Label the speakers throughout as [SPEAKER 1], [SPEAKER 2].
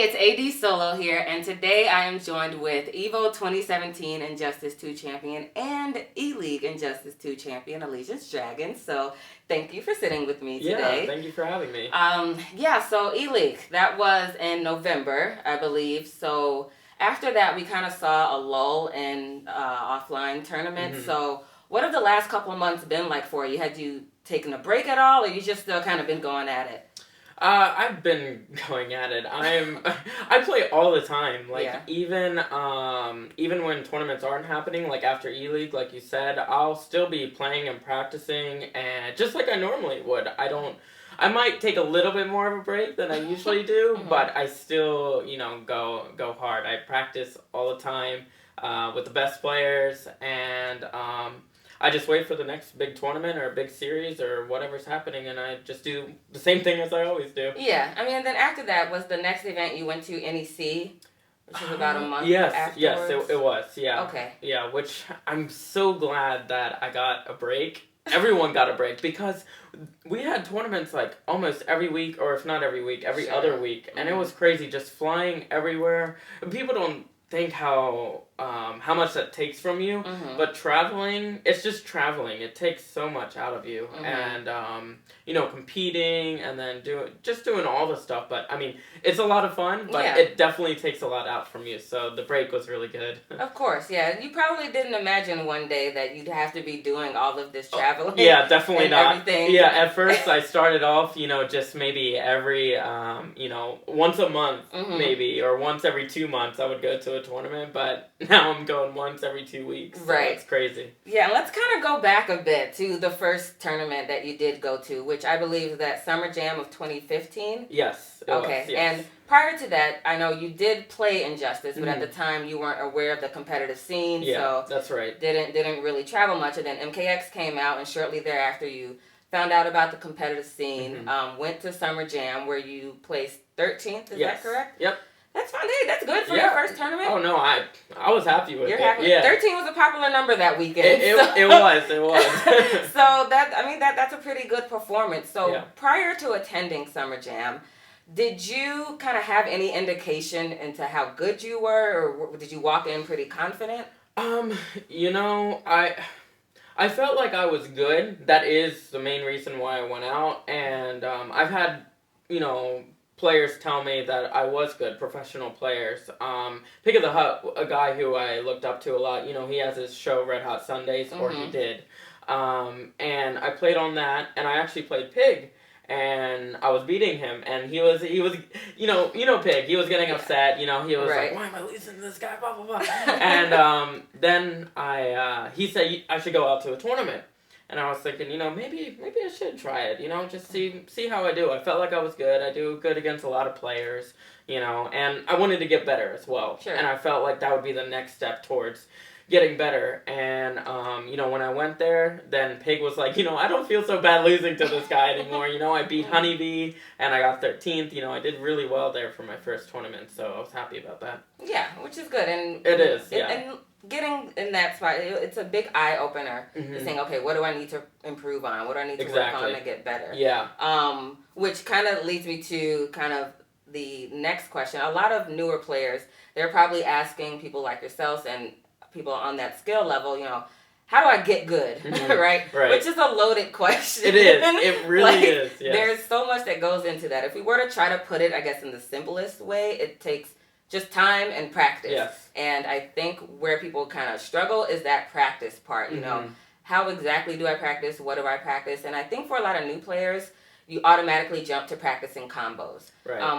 [SPEAKER 1] it's AD Solo here, and today I am joined with EVO 2017 Injustice 2 champion and E-League Injustice 2 champion, Allegiance Dragon. So thank you for sitting with me today.
[SPEAKER 2] Yeah, thank you for having me.
[SPEAKER 1] So E-League, that was in November, I believe. So after that, we kind of saw a lull in offline tournaments.
[SPEAKER 2] Mm-hmm.
[SPEAKER 1] So what have the last couple of months been like for you? Had you taken a break at all, or you just still kind of been going at it?
[SPEAKER 2] I've been going at it. I play all the time. Even when tournaments aren't happening, like after E-League, like you said, I'll still be playing and practicing, and just like I normally would. I might take a little bit more of a break than I usually do, but I still, go hard. I practice all the time with the best players, and I just wait for the next big tournament or big series or whatever's happening, and I just do the same thing as I always do.
[SPEAKER 1] Yeah, I mean, and then after that was the next event you went to, NEC, which was about a month afterwards.
[SPEAKER 2] Yes, it was, yeah.
[SPEAKER 1] Okay.
[SPEAKER 2] Yeah, which I'm so glad that I got a break. Everyone got a break, because we had tournaments like almost every week, or if not every week, every other week, and it was crazy, just flying everywhere. People don't think how much that takes from you, but traveling, it's just traveling. It takes so much out of you, and competing, and then doing all the stuff. But I mean, it's a lot of fun, but it definitely takes a lot out from you. So the break was really good.
[SPEAKER 1] Of course, yeah. You probably didn't imagine one day that you'd have to be doing all of this traveling.
[SPEAKER 2] Yeah, definitely not.
[SPEAKER 1] Everything.
[SPEAKER 2] Yeah, at first I started off, just maybe every, once a month, maybe, or once every 2 months I would go to a tournament, but now I'm going once every 2 weeks. So
[SPEAKER 1] right.
[SPEAKER 2] It's crazy.
[SPEAKER 1] Yeah, let's kind of go back a bit to the first tournament that you did go to, which I believe is that Summer Jam of 2015.
[SPEAKER 2] Yes.
[SPEAKER 1] Okay,
[SPEAKER 2] yes.
[SPEAKER 1] And prior to that, I know you did play Injustice, but at the time you weren't aware of the competitive scene, so
[SPEAKER 2] that's right.
[SPEAKER 1] Didn't really travel much. And then MKX came out, and shortly thereafter you found out about the competitive scene. Went to Summer Jam where you placed 13th. Is that correct?
[SPEAKER 2] Yep.
[SPEAKER 1] That's fine. Hey, that's good for your first tournament.
[SPEAKER 2] Oh no, I was happy with it.
[SPEAKER 1] You're happy.
[SPEAKER 2] Yeah.
[SPEAKER 1] 13 was a popular number that weekend.
[SPEAKER 2] It was.
[SPEAKER 1] So that's a pretty good performance. So prior to attending Summer Jam, did you kind of have any indication into how good you were, or did you walk in pretty confident?
[SPEAKER 2] I felt like I was good. That is the main reason why I went out, and I've had, players tell me that I was good, professional players. Pick of the Hut, a guy who I looked up to a lot, he has his show Red Hot Sundays, or he did. And I played on that, and I actually played Pig, and I was beating him, and he was Pig, he was getting upset, he was like, why am I losing to this guy, blah, blah, blah. And then he said I should go out to a tournament. And I was thinking, maybe I should try it, just see how I do. I felt like I was good. I do good against a lot of players, and I wanted to get better as well.
[SPEAKER 1] Sure.
[SPEAKER 2] And I felt like that would be the next step towards getting better. And, when I went there, then Pig was like, I don't feel so bad losing to this guy anymore. I beat Honeybee, and I got 13th. I did really well there for my first tournament, so I was happy about that.
[SPEAKER 1] Yeah, which is good. And
[SPEAKER 2] it is, yeah.
[SPEAKER 1] And getting in that spot, it's a big eye-opener to saying, okay, what do I need to improve on? What do I need to work on to get better?
[SPEAKER 2] Yeah.
[SPEAKER 1] Which kind of leads me to kind of the next question. A lot of newer players, they're probably asking people like yourselves and people on that skill level, how do I get good, right? Which is a loaded question.
[SPEAKER 2] It is. It really is, yes.
[SPEAKER 1] There's so much that goes into that. If we were to try to put it, I guess, in the simplest way, it takes just time and practice.
[SPEAKER 2] Yes.
[SPEAKER 1] And I think where people kind of struggle is that practice part, how exactly do I practice? What do I practice? And I think for a lot of new players, you automatically jump to practicing combos,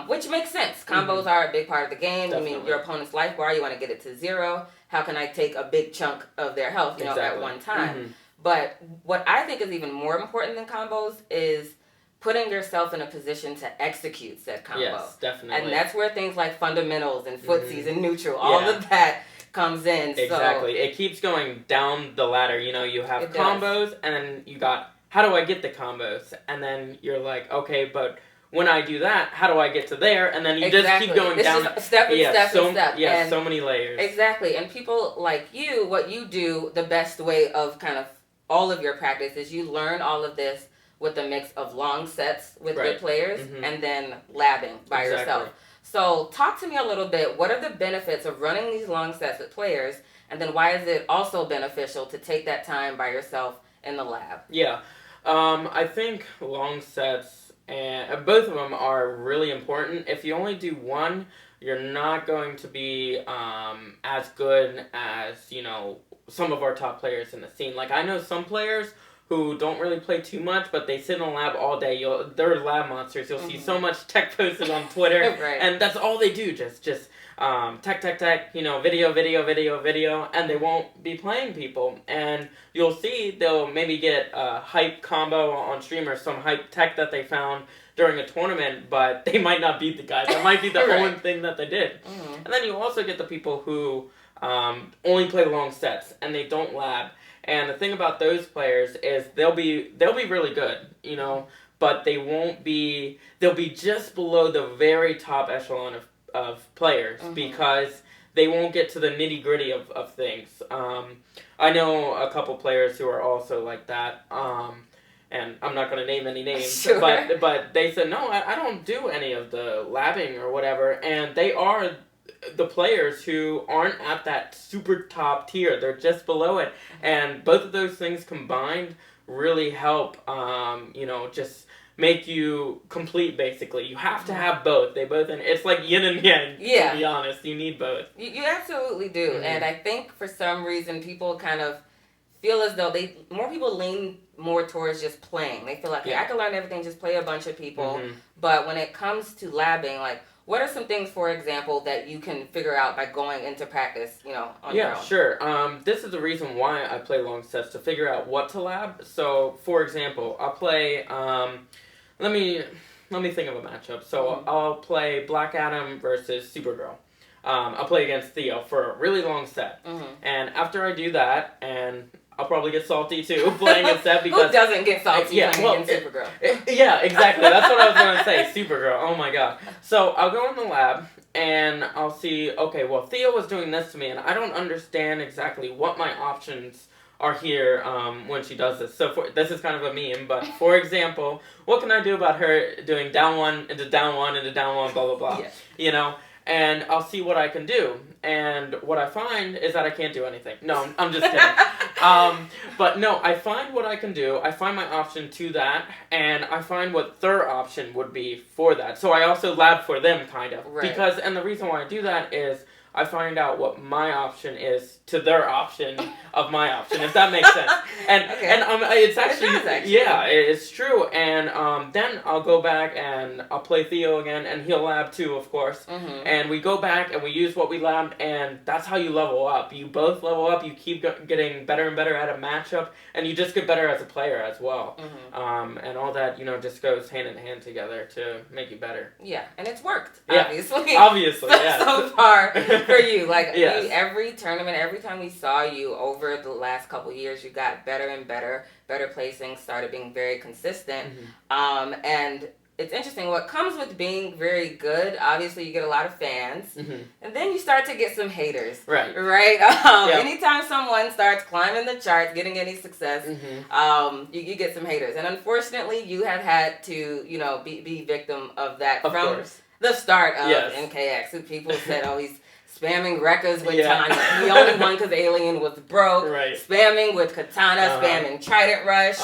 [SPEAKER 1] which makes sense. Combos are a big part of the game.
[SPEAKER 2] Definitely.
[SPEAKER 1] I mean, your opponent's life bar, you want to get it to 0. How can I take a big chunk of their health, at one time? But what I think is even more important than combos is putting yourself in a position to execute said combo.
[SPEAKER 2] Yes, definitely.
[SPEAKER 1] And that's where things like fundamentals and footsies and neutral, all of that comes in.
[SPEAKER 2] Exactly. So, it keeps going down the ladder. You have combos, and then you got, how do I get the combos? And then you're like, okay, but when I do that, how do I get to there? And then you just keep going down.
[SPEAKER 1] Step and step.
[SPEAKER 2] Yeah,
[SPEAKER 1] and
[SPEAKER 2] so many layers.
[SPEAKER 1] Exactly. And people like you, what you do, the best way of kind of all of your practice is you learn all of this with a mix of long sets with good players and then labbing by yourself. So talk to me a little bit. What are the benefits of running these long sets with players? And then why is it also beneficial to take that time by yourself in the lab?
[SPEAKER 2] Yeah. I think long sets and both of them are really important. If you only do one, you're not going to be as good as some of our top players in the scene. Like I know some players who don't really play too much, but they sit in the lab all day. They're lab monsters. You'll see so much tech posted on Twitter,
[SPEAKER 1] Right.
[SPEAKER 2] and that's all they do. Just tech, video, and they won't be playing people. And you'll see they'll maybe get a hype combo on stream or some hype tech that they found during a tournament, but they might not beat the guys. That might be the
[SPEAKER 1] Right.
[SPEAKER 2] only thing that they did. And then you also get the people who only play long sets and they don't lab. And the thing about those players is they'll be really good, but they won't be. They'll be just below the very top echelon of players because they won't get to the nitty gritty of things. I know a couple players who are also like that. And I'm not going to name any names,
[SPEAKER 1] Sure.
[SPEAKER 2] but they said, no, I don't do any of the labbing or whatever, and they are the players who aren't at that super top tier. They're just below it, and both of those things combined really help, just make you complete, basically. You have to have both. It's like yin and yang, to be honest. You need both.
[SPEAKER 1] You absolutely do, and I think for some reason people kind of feel as though more people lean more towards just playing. They feel like, I can learn everything, just play a bunch of people. But when it comes to labbing, like, what are some things, for example, that you can figure out by going into practice, on your own?
[SPEAKER 2] Yeah, sure. This is the reason why I play long sets, to figure out what to lab. So, for example, I'll play, let me think of a matchup. So I'll play Black Adam versus Supergirl. I'll play against Theo for a really long set. And after I do that, and I'll probably get salty too playing a set because
[SPEAKER 1] who doesn't get salty playing against Supergirl?
[SPEAKER 2] Yeah, exactly. That's what I was going to say. Supergirl. Oh my god. So I'll go in the lab and I'll see. Okay, well Theo was doing this to me, and I don't understand exactly what my options are here when she does this. So this is kind of a meme, but for example, what can I do about her doing down one into down one into down one, blah blah blah. And I'll see what I can do. And what I find is that I can't do anything. No, I'm just kidding. But no, I find what I can do. I find my option to that, and I find what their option would be for that. So I also lab for them, kind of.
[SPEAKER 1] Right.
[SPEAKER 2] And the reason why I do that is I find out what my option is to their option of my option, if that makes sense. And it's actually, it's true. And then I'll go back and I'll play Theo again, and he'll lab too, of course. And we go back and we use what we labbed, and that's how you level up. You both level up. You keep getting better and better at a matchup, and you just get better as a player as well. And all that, just goes hand in hand together to make you better.
[SPEAKER 1] Yeah, and it's worked,
[SPEAKER 2] obviously.
[SPEAKER 1] So far for you. Like,
[SPEAKER 2] Yes.
[SPEAKER 1] every tournament, every time we saw you over the last couple years, you got better and better placing, started being very consistent. And it's interesting, what comes with being very good, obviously you get a lot of fans, and then you start to get some haters. Right? Anytime someone starts climbing the charts, getting any success, you get some haters. And unfortunately, you have had to, be victim of that
[SPEAKER 2] of
[SPEAKER 1] from
[SPEAKER 2] course.
[SPEAKER 1] the start of NKX. So people said, oh, he's spamming Rekkas with Tanya. He only won because Alien was broke. Spamming with Katana, spamming Trident Rush.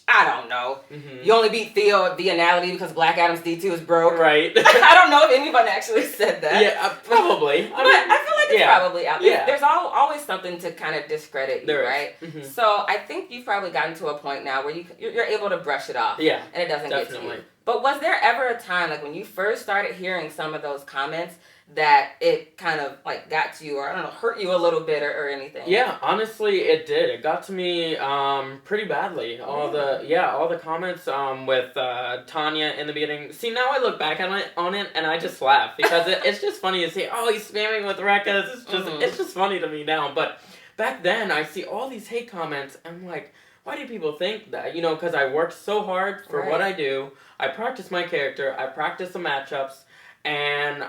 [SPEAKER 1] I don't know. You only beat Theo at Vianality because Black Adam's D2 is broke. I don't know if anyone actually said that.
[SPEAKER 2] Yeah, probably.
[SPEAKER 1] But I feel like it's probably out there. There's always something to kind of discredit you, right? So I think you've probably gotten to a point now where you're able to brush it off.
[SPEAKER 2] Yeah,
[SPEAKER 1] and it doesn't get to you. But was there ever a time, like when you first started hearing some of those comments, that it kind of like got to you, or I don't know, hurt you a little bit or anything?
[SPEAKER 2] Yeah, honestly, it did. It got to me pretty badly. All the comments with Tanya in the beginning. See, now I look back on it and I just laugh because it's just funny to see. Oh, he's spamming with Rekkas. It's just funny to me now. But back then, I see all these hate comments. And I'm like, why do people think that? Because I worked so hard for what I do. I practice my character. I practice the matchups, and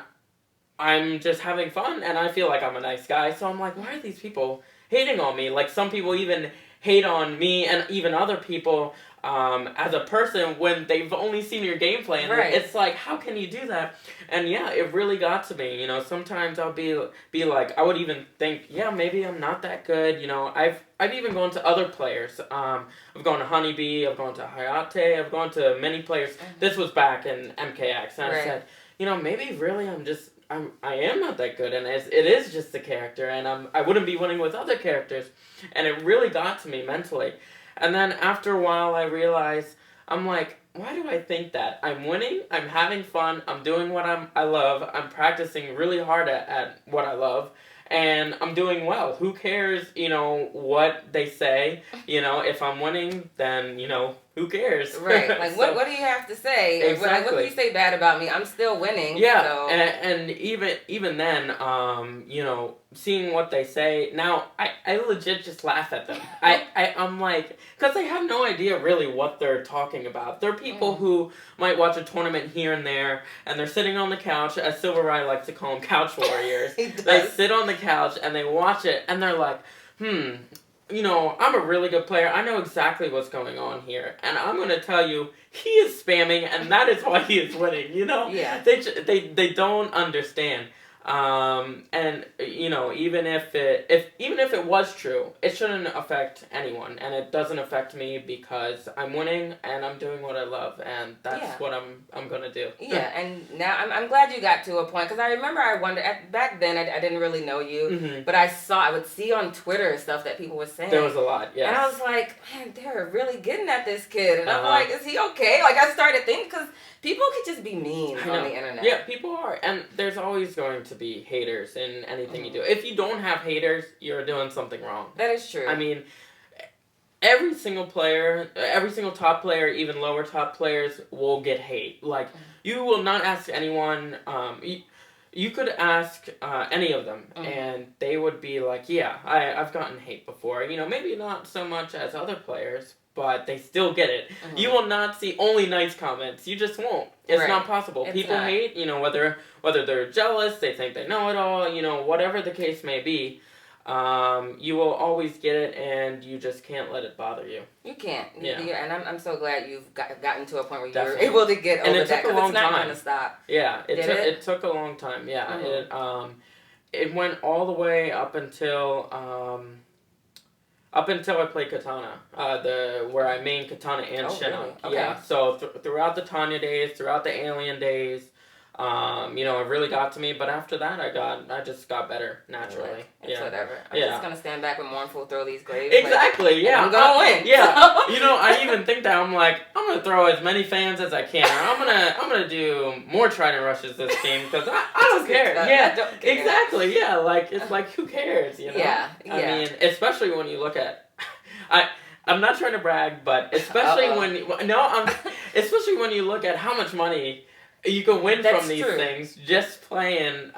[SPEAKER 2] I'm just having fun, and I feel like I'm a nice guy, so I'm like, why are these people hating on me? Like, some people even hate on me, and even other people as a person when they've only seen your gameplay, and
[SPEAKER 1] Right.
[SPEAKER 2] it's like, how can you do that? And yeah, it really got to me. You know, sometimes I'll be like, I would even think, yeah, maybe I'm not that good. You know, I've even gone to other players. I've gone to Honeybee, I've gone to Hayate, I've gone to many players. This was back in MKX, and I said, you know, maybe really I am not that good, and it is just the character, and I wouldn't be winning with other characters, and it really got to me mentally. And then after a while, I realized, I'm like, why do I think that? I'm winning, I'm having fun, I'm doing what I love, I'm practicing really hard at what I love, and I'm doing well. Who cares, you know, what they say? You know, if I'm winning, then, you know, who cares?
[SPEAKER 1] Right. Like,
[SPEAKER 2] So,
[SPEAKER 1] what do you have to say?
[SPEAKER 2] Exactly.
[SPEAKER 1] What can you say bad about me? I'm still winning.
[SPEAKER 2] Yeah,
[SPEAKER 1] So.
[SPEAKER 2] and even then, you know, seeing what they say, now I legit just laugh at them. I'm like, because they have no idea really what they're talking about. They're people who might watch a tournament here and there, and they're sitting on the couch, as Silver Rye likes to call them, couch warriors. They sit on the couch and they watch it, and they're like, you know, I'm a really good player. I know exactly what's going on here. And I'm going to tell you, he is spamming, and that is why he is winning, you know?
[SPEAKER 1] Yeah.
[SPEAKER 2] They don't understand. And, you know, even if it was true, it shouldn't affect anyone. And it doesn't affect me because I'm winning and I'm doing what I love. And that's what I'm going to do.
[SPEAKER 1] Yeah, and now I'm glad you got to a point, because I remember I wondered, back then I didn't really know you, but I would see on Twitter stuff that people were saying.
[SPEAKER 2] There was a lot, yeah.
[SPEAKER 1] And I was like, man, they're really getting at this kid. And I'm like, is he okay? Like, I started thinking, because people could just be mean on the internet.
[SPEAKER 2] Yeah, people are. And there's always going to be haters in anything you do. If you don't have haters, you're doing something wrong.
[SPEAKER 1] That is true.
[SPEAKER 2] I mean, every single player, every single top player, even lower top players will get hate. Like, you will not ask anyone, you could ask any of them, and they would be like, yeah, I've gotten hate before. You know, maybe not so much as other players, but they still get it. You will not see only nice comments. You just won't. It's not possible. People hate, you know, whether they're jealous, they think they know it all, you know, whatever the case may be. You will always get it, and you just can't let it bother you.
[SPEAKER 1] You can't.
[SPEAKER 2] Yeah.
[SPEAKER 1] And I'm so glad you've gotten to a point where you're able to get over that, because it's not going to stop.
[SPEAKER 2] Yeah, it took a long time. Yeah, it went all the way up until I played Katana, where I main Katana and Shinnok.
[SPEAKER 1] Really? Okay.
[SPEAKER 2] Yeah, so throughout the Tanya days, throughout the Alien days, you know, it really got to me. But after that, I just got better naturally.
[SPEAKER 1] It's whatever. I'm just gonna stand back with mournful, throw these graves.
[SPEAKER 2] Exactly. Yeah.
[SPEAKER 1] I'm gonna win.
[SPEAKER 2] Yeah. You know, I even think that I'm like, I'm gonna throw as many fans as I can. Or I'm gonna do more Trident rushes this game, because I don't care. Yeah.
[SPEAKER 1] Don't care.
[SPEAKER 2] Exactly. Yeah. Like, it's like, who cares? You know.
[SPEAKER 1] Yeah.
[SPEAKER 2] I mean, especially when you look at, I'm not trying to brag, but especially especially when you look at how much money you can win from these things just playing,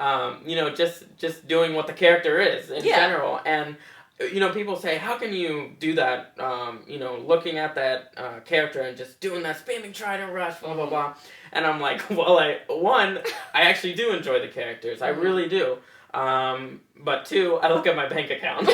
[SPEAKER 2] you know, just doing what the character is in general. And, you know, people say, how can you do that, you know, looking at that character and just doing that spamming Trident rush, blah, blah, blah. And I'm like, well, I actually do enjoy the characters. I really do. But two, I look at my bank account.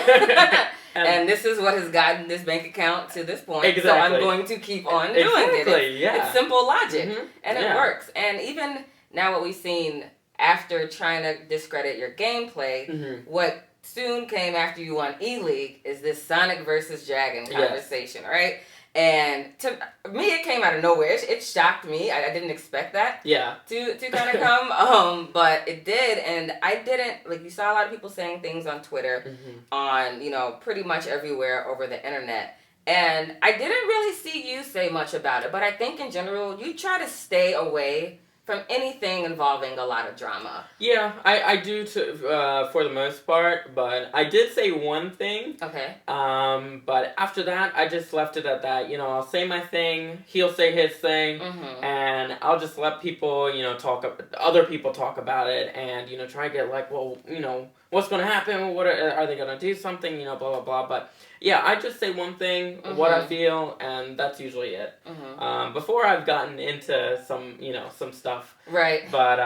[SPEAKER 1] And this is what has gotten this bank account to this point.
[SPEAKER 2] Exactly.
[SPEAKER 1] So I'm going to keep on doing it. It's simple logic. And it works. And even now what we've seen after trying to discredit your gameplay, what soon came after you won E-League is this Sonic versus Dragon conversation, right? And to me, it came out of nowhere. It shocked me. I didn't expect that.
[SPEAKER 2] Yeah.
[SPEAKER 1] To kind of come. But it did, and I didn't, like, you saw a lot of people saying things on Twitter, on, you know, pretty much everywhere over the internet. And I didn't really see you say much about it, but I think in general, you try to stay away from anything involving a lot of drama.
[SPEAKER 2] Yeah, I do for the most part, but I did say one thing.
[SPEAKER 1] Okay.
[SPEAKER 2] But after that, I just left it at that. You know, I'll say my thing, he'll say his thing, and I'll just let people, you know, other people talk about it, and, you know, try to get like, well, you know, what's going to happen? What are they going to do something? You know, blah, blah, blah. But yeah, I just say one thing, what I feel, and that's usually it. Before I've gotten into some stuff.
[SPEAKER 1] Right.
[SPEAKER 2] But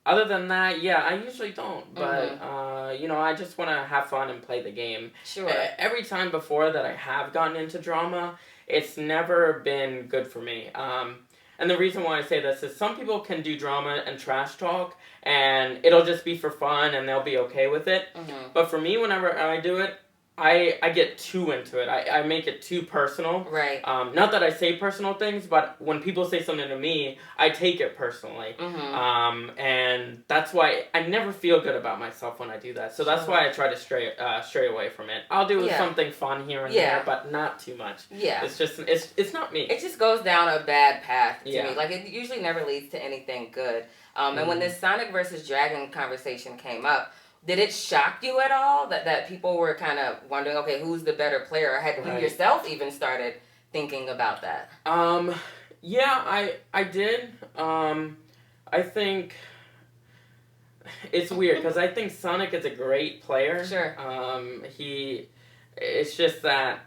[SPEAKER 2] other than that, yeah, I usually don't. But, you know, I just want to have fun and play the game.
[SPEAKER 1] Sure.
[SPEAKER 2] Every time before that I have gotten into drama, it's never been good for me. And the reason why I say this is some people can do drama and trash talk, and it'll just be for fun, and they'll be okay with it.
[SPEAKER 1] Mm-hmm.
[SPEAKER 2] But for me, whenever I do it, I get too into it. I make it too personal.
[SPEAKER 1] Right.
[SPEAKER 2] Not that I say personal things, but when people say something to me, I take it personally.
[SPEAKER 1] Mm-hmm.
[SPEAKER 2] And that's why I never feel good about myself when I do that. So that's why I try to stray away from it. I'll do something fun here and there, but not too much.
[SPEAKER 1] Yeah.
[SPEAKER 2] It's just it's not me.
[SPEAKER 1] It just goes down a bad path to
[SPEAKER 2] Yeah.
[SPEAKER 1] me. Like, it usually never leads to anything good. And when this Sonic versus Dragon conversation came up, did it shock you at all that people were kind of wondering, okay, who's the better player? Or had you yourself even started thinking about that?
[SPEAKER 2] Yeah, I did. I think it's weird because I think Sonic is a great player.
[SPEAKER 1] Sure.
[SPEAKER 2] It's just that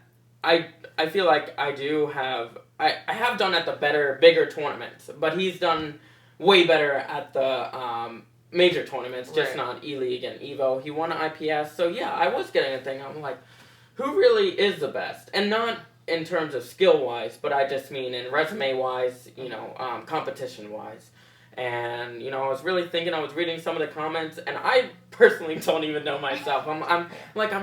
[SPEAKER 2] I feel like I have done at the bigger tournaments, but he's done way better at the major tournaments, just not E-League and EVO. He won an IPS, so yeah, I was getting a thing. I'm like, who really is the best? And not in terms of skill-wise, but I just mean in resume-wise, competition-wise. And, I was really thinking, I was reading some of the comments, and I personally don't even know myself. I'm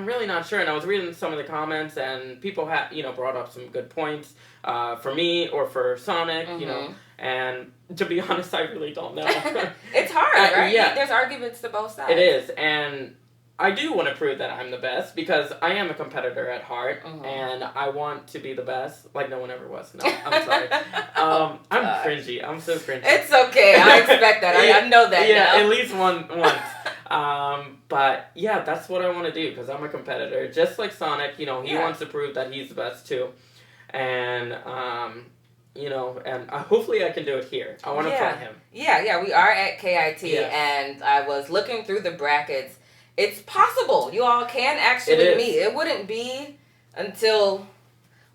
[SPEAKER 2] really not sure. And I was reading some of the comments, and people had, brought up some good points for me or for Sonic, and to be honest, I really don't know.
[SPEAKER 1] It's hard, right?
[SPEAKER 2] Yeah.
[SPEAKER 1] There's arguments to both sides.
[SPEAKER 2] It is, and I do want to prove that I'm the best because I am a competitor at heart, and I want to be the best, like no one ever was. No, I'm sorry. I'm cringy. I'm so cringy.
[SPEAKER 1] It's okay. I expect that. I know that now.
[SPEAKER 2] At least once. But yeah, that's what I want to do because I'm a competitor. Just like Sonic, he wants to prove that he's the best too. And, and hopefully I can do it here. I want to fight him.
[SPEAKER 1] Yeah, we are at KIT, and I was looking through the brackets. It's possible you all can actually meet. It wouldn't be until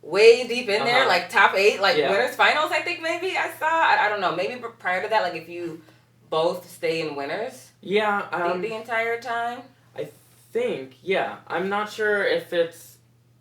[SPEAKER 1] way deep in there, like top 8, winners finals, I think maybe I saw. I don't know. Maybe prior to that, like if you both stay in winners the entire time.
[SPEAKER 2] I think, I'm not sure if it's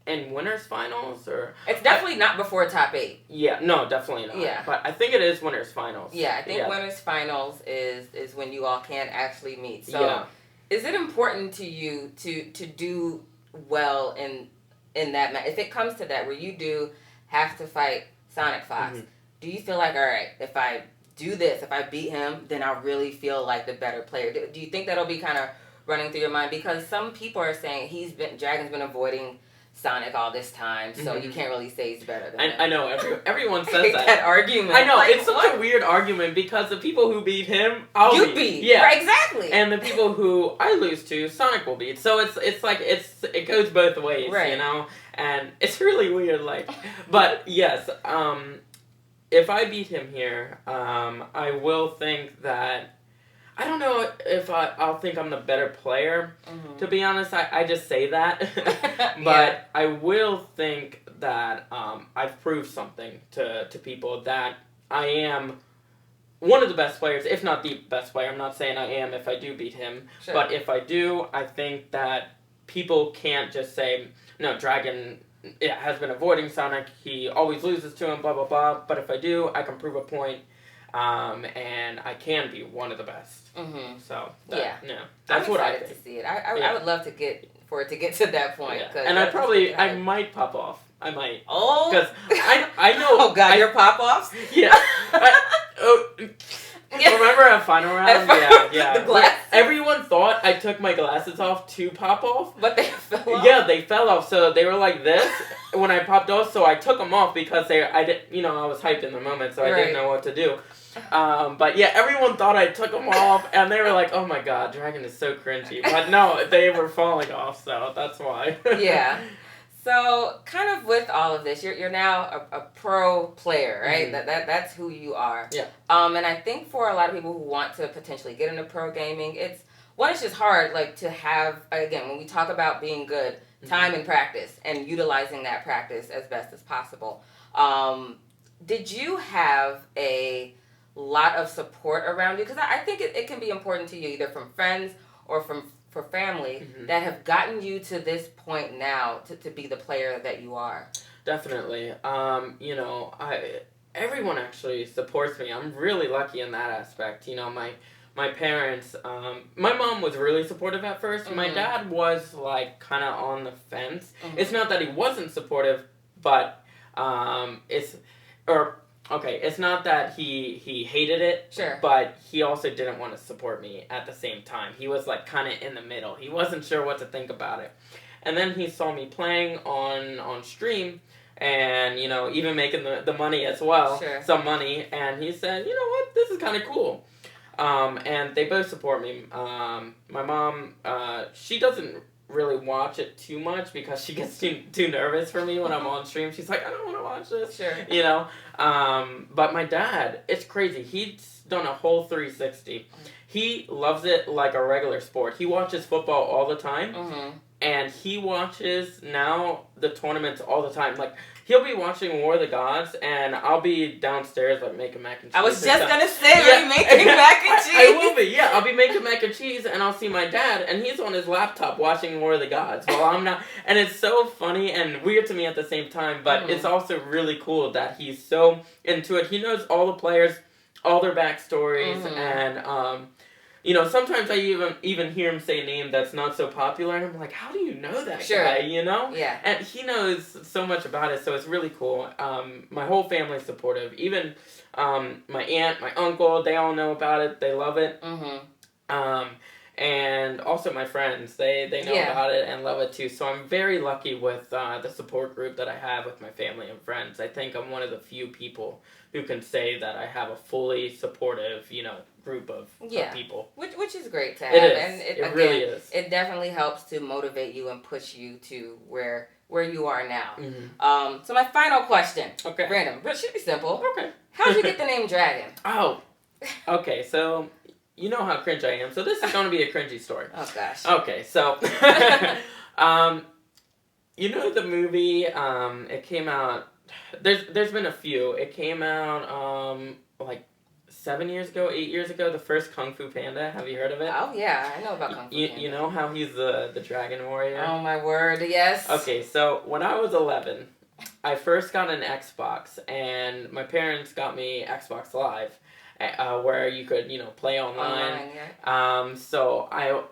[SPEAKER 2] in winners finals or...
[SPEAKER 1] It's definitely not before top 8.
[SPEAKER 2] Yeah, no, definitely not. Yeah. But I think it is winners finals.
[SPEAKER 1] Yeah, I think winners finals is when you all can actually meet. So is it important to you to do well in that match? If it comes to that, where you do have to fight SonicFox, do you feel like, all right, if I do this, if I beat him, then I'll really feel like the better player? Do you think that'll be kind of running through your mind? Because some people are saying Dragon's been avoiding Sonic all this time, so you can't really say he's better than him.
[SPEAKER 2] I know, everyone says
[SPEAKER 1] that argument.
[SPEAKER 2] I know, it's such a weird argument because the people who beat him, I'll beat. Yeah,
[SPEAKER 1] right, exactly.
[SPEAKER 2] And the people who I lose to, Sonic will beat. So it goes both ways, and it's really weird, but yes, if I beat him here, I will think that, I don't know if I'll think I'm the better player. To be honest, I just say that. But I will think that I've proved something to people that I am one of the best players, if not the best player. I'm not saying I am if I do beat him. Sure. But if I do, I think that people can't just say, no, Dragon has been avoiding Sonic. He always loses to him, blah, blah, blah. But if I do, I can prove a point. And I can be one of the best. So that's what I think.
[SPEAKER 1] To see it. I would love to get to get to that point.
[SPEAKER 2] Yeah. And I might pop off. I might.
[SPEAKER 1] Oh,
[SPEAKER 2] because I know.
[SPEAKER 1] Oh God, your pop offs.
[SPEAKER 2] Yeah. Remember at final round? Yeah.
[SPEAKER 1] The glass.
[SPEAKER 2] Everyone thought I took my glasses off to pop off,
[SPEAKER 1] but they fell off.
[SPEAKER 2] Yeah, they fell off. So they were like this when I popped off. So I took them off because I was hyped in the moment, so I didn't know what to do. But yeah, everyone thought I took them off, and they were like, "Oh my God, Dragon is so cringy." But no, they were falling off, so that's why.
[SPEAKER 1] Yeah. So, kind of with all of this, you're now a pro player, right? That's who you are.
[SPEAKER 2] Yeah.
[SPEAKER 1] And I think for a lot of people who want to potentially get into pro gaming, it's just hard, to have, again, when we talk about being good, time and practice, and utilizing that practice as best as possible. Did you have a lot of support around you? Because I think it can be important to you, either from friends or for family, that have gotten you to this point now to be the player that you are.
[SPEAKER 2] Definitely. Everyone actually supports me. I'm really lucky in that aspect. My parents. My mom was really supportive at 1st. My
[SPEAKER 1] Mhm.
[SPEAKER 2] dad was like kind of on the fence.
[SPEAKER 1] Mhm.
[SPEAKER 2] It's not that he wasn't supportive, but it's or okay. It's not that he hated it.
[SPEAKER 1] Sure.
[SPEAKER 2] But he also didn't want to support me at the same time. He was like kind of in the middle. He wasn't sure what to think about it. And then he saw me playing on stream, and even making the money as well,
[SPEAKER 1] Sure.
[SPEAKER 2] some money, and he said, you know what, this is kind of cool. And they both support me. My mom, she doesn't really watch it too much because she gets too nervous for me when I'm on stream. She's like, I don't want to watch this.
[SPEAKER 1] Sure.
[SPEAKER 2] But my dad, it's crazy. He's done a whole 360. He loves it like a regular sport. He watches football all the time.
[SPEAKER 1] Mm-hmm.
[SPEAKER 2] And he watches now the tournaments all the time. Like, he'll be watching War of the Gods, and I'll be downstairs like making mac and cheese.
[SPEAKER 1] I was just gonna say, are you making mac and cheese?
[SPEAKER 2] I will be. Yeah, I'll be making mac and cheese, and I'll see my dad, and he's on his laptop watching War of the Gods while I'm not. And it's so funny and weird to me at the same time, but it's also really cool that he's so into it. He knows all the players, all their backstories, and sometimes I even hear him say a name that's not so popular, and I'm like, how do you know that guy,
[SPEAKER 1] Yeah.
[SPEAKER 2] And he knows so much about it, so it's really cool. My whole family's supportive. Even my aunt, my uncle, they all know about it. They love it. And also my friends, they know about it and love it too. So I'm very lucky with the support group that I have with my family and friends. I think I'm one of the few people who can say that I have a fully supportive, group of people.
[SPEAKER 1] Which is great to have.
[SPEAKER 2] It is.
[SPEAKER 1] And
[SPEAKER 2] It really is.
[SPEAKER 1] It definitely helps to motivate you and push you to where you are now.
[SPEAKER 2] Mm-hmm.
[SPEAKER 1] So my final question.
[SPEAKER 2] Okay.
[SPEAKER 1] Random, but it should be simple.
[SPEAKER 2] Okay.
[SPEAKER 1] How did you get the name Dragon?
[SPEAKER 2] Oh. Okay, so you know how cringe I am, so this is going to be a cringy story.
[SPEAKER 1] Oh gosh.
[SPEAKER 2] Okay, so the movie, it came out, there's been a few. It came out like 7 years ago, 8 years ago, the first Kung Fu Panda. Have you heard of it?
[SPEAKER 1] Oh yeah, I know about Kung Fu Panda.
[SPEAKER 2] You know how he's the dragon warrior?
[SPEAKER 1] Oh my word, yes.
[SPEAKER 2] Okay, so when I was 11, I first got an Xbox, and my parents got me Xbox Live, where you could play online. So I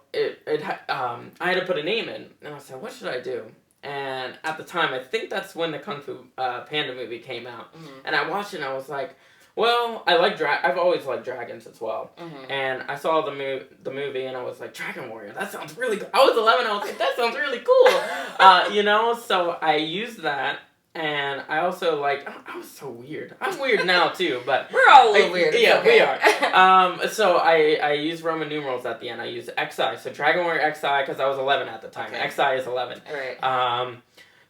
[SPEAKER 2] had to put a name in, and I said, what should I do? And at the time, I think that's when the Kung Fu Panda movie came out, and I watched it, and I was like, well, I've always liked dragons as well. And I saw the movie, and I was like, Dragon Warrior, that sounds really good. I was 11, I was like, that sounds really cool. So I used that, and I also I was so weird. I'm weird now too, but
[SPEAKER 1] we're all a little weird.
[SPEAKER 2] Yeah,
[SPEAKER 1] okay.
[SPEAKER 2] we are. So I used Roman numerals at the end. I used XI, so Dragon Warrior XI, because I was 11 at the time.
[SPEAKER 1] Okay.
[SPEAKER 2] XI is 11.
[SPEAKER 1] All right.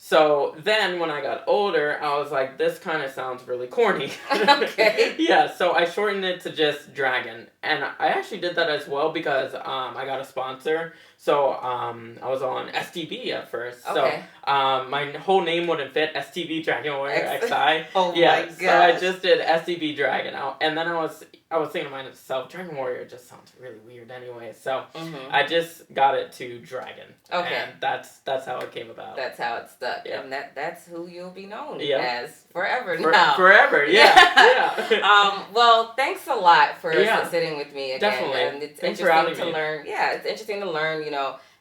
[SPEAKER 2] So then when I got older, I was like, this kind of sounds really corny.
[SPEAKER 1] Okay.
[SPEAKER 2] Yeah, so I shortened it to just Dragon. And I actually did that as well because I got a sponsor. So I was on STB at first.
[SPEAKER 1] Okay.
[SPEAKER 2] So my whole name wouldn't fit, STB Dragon Warrior XI.
[SPEAKER 1] Oh
[SPEAKER 2] yeah,
[SPEAKER 1] my gosh.
[SPEAKER 2] So I just did STB Dragon. And then I was thinking to myself, Dragon Warrior just sounds really weird anyway. So I just got it to Dragon.
[SPEAKER 1] Okay.
[SPEAKER 2] And that's how it came about.
[SPEAKER 1] That's how it stuck.
[SPEAKER 2] Yeah.
[SPEAKER 1] And that's who you'll be known as forever
[SPEAKER 2] now. Forever, yeah.
[SPEAKER 1] Well, thanks a lot for sitting with me again.
[SPEAKER 2] Definitely.
[SPEAKER 1] And it's
[SPEAKER 2] Thanks for having
[SPEAKER 1] interesting to learn. Yeah, it's interesting to learn,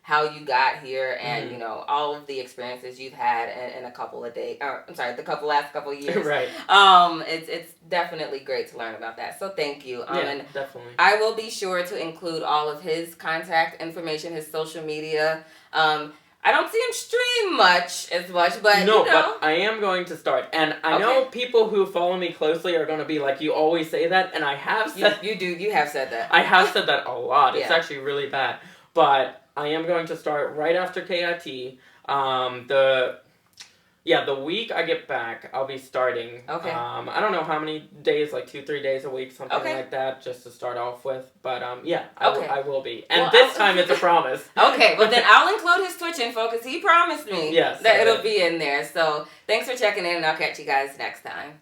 [SPEAKER 1] how you got here and, all of the experiences you've had in a couple of days. The last couple of years.
[SPEAKER 2] Right.
[SPEAKER 1] It's definitely great to learn about that. So thank you.
[SPEAKER 2] And definitely.
[SPEAKER 1] I will be sure to include all of his contact information, his social media. I don't see him stream as much, but
[SPEAKER 2] but I am going to start. And I know people who follow me closely are going to be like, you always say that, and I have said...
[SPEAKER 1] You have said that.
[SPEAKER 2] I have said that a lot. It's actually really bad. But I am going to start right after KIT. The week I get back, I'll be starting.
[SPEAKER 1] Okay.
[SPEAKER 2] I don't know how many days, like 2-3 days a week, something like that, just to start off with. But I will be. And this time it's a promise.
[SPEAKER 1] Okay, well then I'll include his Twitch info because he promised me that it'll be in there. So thanks for checking in, and I'll catch you guys next time.